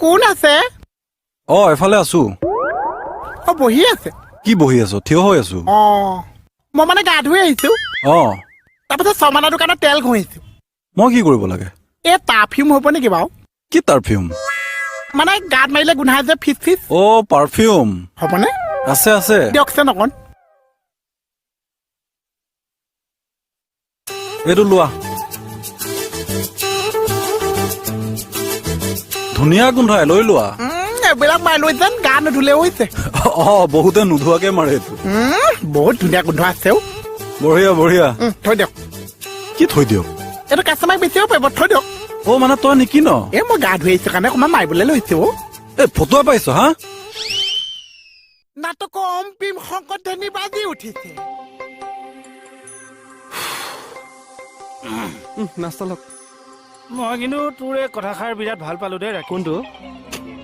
কোন আছে? এফালে আছো। বহি আছে। কি বহি আছো? থিয় হৈ আছো। মই মানে গা ধুই আহিছো। তাৰপিছত শৰ্মানৰ দোকানত তেল ঘঁহিছো। মই কি কৰিব লাগে? এই পাৰফিউম হ'ব নেকি বাৰু? কি পাৰফিউম? মানে গাত মাৰিলে গোন্ধাই যে ফিচ ফিচ। পাৰফিউম হ'বনে? আছে আছে। দিয়কচোন অকণ। এইটো লোৱা। ধুনীয়া গোন্ধাই, লৈ লোৱা। এইবিলাক মাৰিলো যেন গা নুধুলেও হৈছে। বহুতে নোধোৱাকে মাৰে এইটো। বহুত ধুনীয়া গোন্ধ আছেও। বঢ়িয়া বঢ়িয়া। থৈ দিয়ক। কি থৈ দিয়ক? এইটো কাষ্টমাৰক বেচিব পাৰিব, থৈ দিয়ক। মানে তই নিকিন? মই গা ধুই আহিছো কাৰণে অকণমান মাৰিবলৈ লৈছো। ফটোৱা পাইছ হা? নাটক অম্পিম শংকৰধ্বনি বাজি উঠিছে। মই কিন্তু তোৰ এই কথাষাৰ বিৰাট ভাল পালো দেই। কোনটো?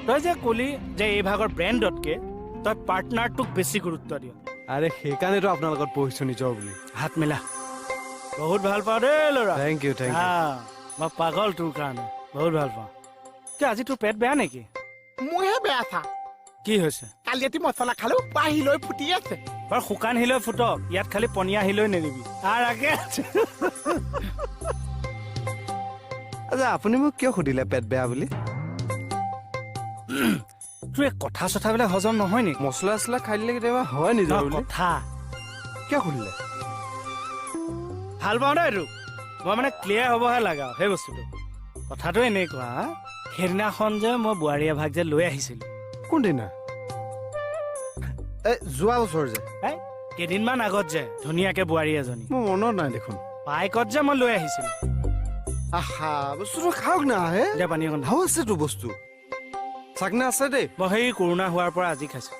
তই যে কলি যে এই ভাগৰ ব্ৰেণ্ডতকে তই পাৰ্টনাৰটোক বেছি গুৰুত্ব দিয়। আৰে সেইকাৰণেতো আপোনাৰ লগত বহিছো নিজৰ বুলি। হাত মিলা। বহুত ভাল পাওঁ দেই ল'ৰা। Thank you thank you. মই পাগল তোৰ কাৰণে, বহুত ভাল পাওঁ। কি আজি তোৰ পেট বেয়া নেকি? মোৰহে বেয়া চা। কি হৈছে? কালি ৰাতি মছলা খালো, পাহি লৈ ফুটি আছে। বাৰু শুকান হিলৈ ফুটক, ইয়াত খালি পনীয়া হিলৈ নেৰিবি। তাৰ আগে আচ্ছা আপুনি মোক কিয় সুধিলে পেট বেয়া বুলি? তোৰ এই কথা চথাবিলাক হজম নহয় নেকি? মছলা চছলা খাই দিলে কেতিয়াবা হয় নিজৰ বুলি। কথা কিয় সুধিলে? ভাল পাওঁ দেই তোক। মই মানে ক্লিয়াৰ হ'বহে লাগে আৰু সেই বস্তুটো। কথাটো এনেকুৱা, সেইদিনাখন যে মই বোৱাৰী এভাগ যে লৈ আহিছিলো। কোনদিনা? যোৱা বছৰ যে কেইদিনমান আগত যে ধুনীয়াকে বোৱাৰী এজনী। মোৰ মনত নাই দেখোন। বাইকত যে মই লৈ আহিছিলো। আহা বস্তুটো খাওক না হে। দে পানী অকণ। ভাল আছেতো বস্তু, চাকনা আছে দেই। মই সেই কৰোণা হোৱাৰ পৰা আজি খাইছো,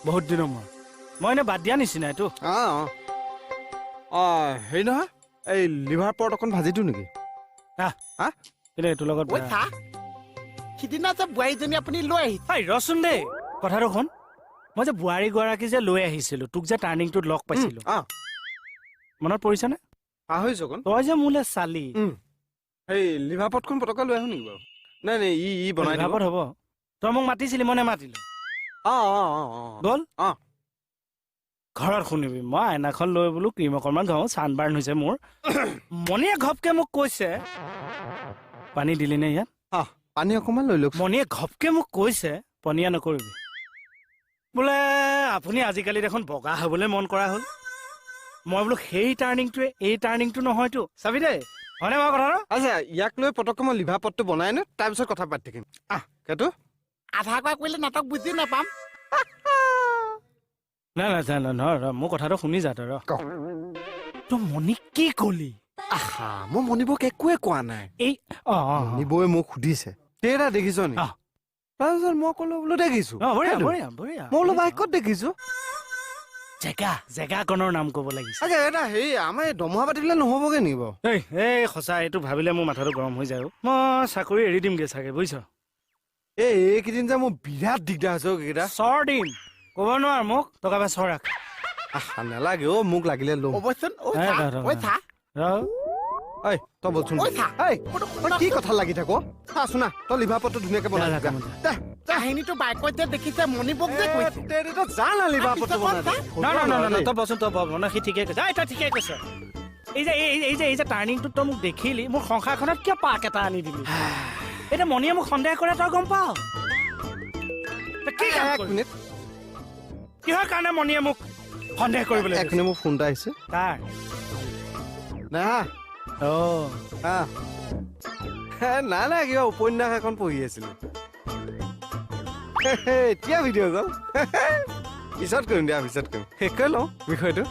বহুত দিনৰ মূৰত। মই এনে বাদ দিয়া নিচিনা এইটো। হেৰি নহয়, এই লিভাৰ পৰ্ট অকণ ভাজি দিওঁ নেকি? কিন্তু এইটোৰ লগত সিদিনা যে বোৱাৰীজনী আপুনি লৈ আহিছে। ৰচোন দেই, কথাটো শুন। মই যে বোৱাৰী গৰাকী যে লৈ আহিছিলো, তোক যে টাৰ্ণিংটোত লগ পাইছিলো, মনত পৰিছে নে? পাহৰিছ অকণ। তই যে মোলে চালি। সেই লিভাৰ পৰ্টখন পটককৈ লৈ আহো নেকি বাৰু? নাই নাই, ই বনাই দিব। হ'ব। তই মোক মাতিছিলি, মই নেমাতিলো। গ'ল ঘৰত শুনিবি। মই আইনাখন লৈ বোলো ক্ৰীম অকণমান ঘাওঁ, ছানবাৰ্ণ হৈছে মোৰ। মণিয়ে ঘপকে মোক কৈছে, পানী দিলি নে ইয়াত? পানী অকণমান লৈ লওক। মণিয়ে ঘপকে মোক কৈছে, পনীয়া নকৰিবি বোলে। আপুনি আজিকালি দেখোন বগা হবলৈ মন কৰা হ'ল। মই বোলো সেই টাৰ্ণিংটোৱে এই টাৰ্ণিংটো নহয়তো, চাবি দেই। হয়নে বাৰু কথাটো? আচ্ছা ইয়াক লৈ পটককৈ মই লিভাৰ পটটো বনাই নো, তাৰপিছত কথা পাতি থাকিম। সেইটো আধা কোৱা কৰিলে নাটক বুজি নাপাম। নাই নহয়, মোৰ কথাটো শুনি যা তই। তই মণিক কি কলি? মই মণিবক একোৱে কোৱা নাই। এই মণিবই মোক সুধিছে কেইটা দেখিছ নি? তাৰপিছত মই কলো বোলো দেখিছো। মই বোলো বাইকত দেখিছো। জেগাকণৰ নাম কব লাগিছে। আচ্ছা এটা হেৰি, আমাৰ এই দমহা পাতিলে নহবগে নেকি বাৰু? এই সঁচা, এইটো ভাবিলে মোৰ মাথাটো গৰম হৈ যায়। মই চাকৰি এৰি দিমগে চাগে, বুজিছ? এইকেইদিন যে মোৰ বিৰাট দিগদাৰ হৈছে কেইটা। চৰ দিম কব নোৱাৰ মোক, টকা বা চৰ ৰাখ। নালাগে মোক লাগিলে লম। তই বলচোন। কি কথা লাগি থাক? চোনা তই লিভাৰ পটটো ধুনীয়াকে বনাই কাহিনীটো বাইকত যে দেখিছে, মণিবক যে কৈছে। যা না লিভাৰ পটটো বনাই। তই বচোন, তই সি ঠিকে কৈছে। তই ঠিকে কৈছ। এই যে টাৰ্ণিংটোত তই মোক দেখিলি, মোৰ সংসাৰখনত কিয় পাক এটা আনি দিলি? এতিয়া মণিয়ে মোক সন্দেহ কৰে, তই গম পাৱ? কিহৰ কাৰণে মণিয়ে মোক সন্দেহ কৰিবলৈ? মোৰ ফোন এটা আহিছে। কাৰ? নাই কিবা উপন্যাস এখন পঢ়ি আছিলো, এতিয়া ভিডিঅ' গ'ল। পিছত কৰিম দিয়া, পিছত কৰিম। শেষ কৰি লওঁ বিষয়টো।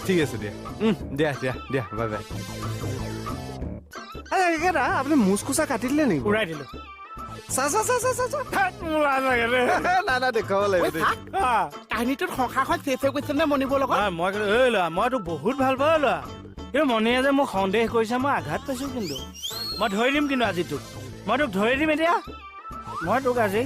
ঠিক আছে দিয়া দিয়া বাই বাই। আপুনি মুচ কোচা কাটি দিলে নেকি? উৰাই দিলো। দেখুৱাব লাগিব। কাহিনীটোত সংসাৰখন শেষ হৈ গৈছে নে মণিবৰ লগত? মই তোক বহুত ভাল পাওঁ ল'ৰা। কিন্তু মণিয়ে যে মোক সন্দেহ কৰিছে, মই আঘাত পাইছো। কিন্তু মই ধৰি দিম, কিন্তু আজি তোক মই ধৰি দিম। এতিয়া মই তোক আজি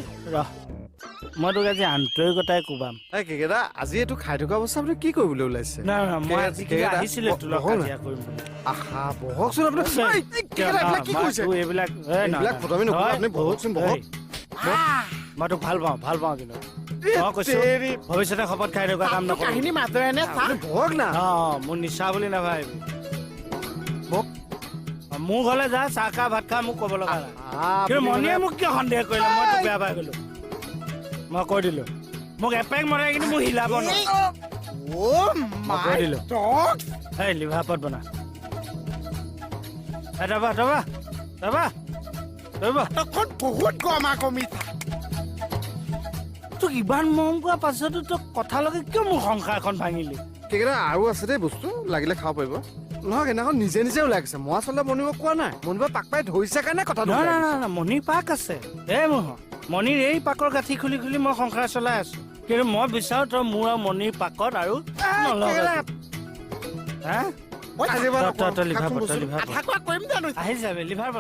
মই তোক আজি আন্তৰিকতাই কোবাম। এই কেকেটা আজি এইটো খাই থকা অৱস্থা আপুনি কি কৰিবলৈ ওলাইছে? নাই নাই মই আজি কিবা আহিছিলে তোৰ লগত কাজিয়া কৰিম বুলি। আহা বহকচোন আপুনি। এই, কেকেটা এইবিলাক কি কৰিছে? তোৰ এইবিলাক এইবিলাক ফটোৱামি নকৰিব, আপুনি বহকচোন, বহক। মই তোক ভাল পাওঁ কিন্তু মই কৈছো ভৱিষ্যতে শপত খাই থকা কাম নকৰো। কাহিনী মাজৰে নে চা আপুনি বহক না। মোৰ নিচা বুলি নাভাবিবি। মোৰ ঘৰলে যা, চাহ খা ভাত খা, মোক ক'ব লগা নাই। কিন্তু মণিয়ে মোক কিয় সন্দেহ কৰিলে মই তোক বেয়া পাই গলো। মই কৈ দিলো মোক এপেক মৰে কিন্তু মোক হিলাব নোৱাৰে। মই কৈ দিলো এই লিভাৰ পট বনা। ৰবা তখন বহুত গমা কমি তোক ইমান মৰম কৰা পাছতো তই কথা লগে কিয় মোৰ সংসাৰখন ভাঙিলি? কেকেটা আৰু আছে দেই বস্তু, লাগিলে খাব পাৰিব। নহয় সেইদিনাখন নিজে নিজে ওলাই গৈছে, মই আচলতে মণিব কোৱা নাই। মণিব পাক পাই ধৰিছে কাৰণে কথাটো ওলাই গৈছে। নাই মণিৰ পাক আছে মণিৰ এই পাকৰ গাঁঠি খুলি খুলি মই সংসাৰ চলাই আছো। কিন্তু মই বিচাৰো তই মোৰ আৰু মণিৰ পাকত আৰু আধা কোৱা কৰিম জানো আহি যাবি লিভাৰ